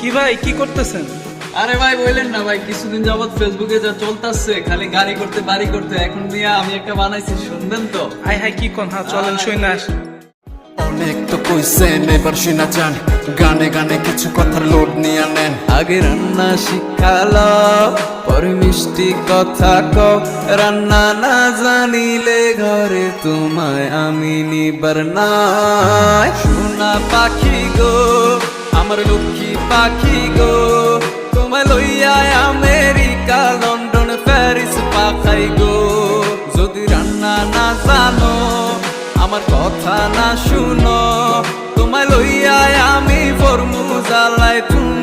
কি ভাই, কি করতেছেন? আরে ভাই বললেন না ভাই, কিছুদিন যাবত ফেসবুকে যা চলতেছে খালি গাড়ি করতে বাড়ি করতে, এখন নিয়ে আমি একটা বানাইছি, শুনবেন তো? হাই হাই, কি কোন? হ্যাঁ চলেন, শুই না আসি। অনেক তো কইছেন, এবার শুনা যান, গানে গানে কিছু কথার লোড নিয়ে নেন। আগে রান্না শিখালো, পরে মিষ্টি কথা কও, রান্না না জানিলে ঘরে তোমায় আমি নিবার নাই। সোনা পাখি গো, আমার লক্ষ্মী পাখি গো, তোমায় লইয়া আমেরিকা লন্ডন প্যারিস পাখাই গো। যদি রান্না না জানো, আমার কথা না শুনো, তোমায় লইয়া আমি ফরমু জ্বালাই তুমি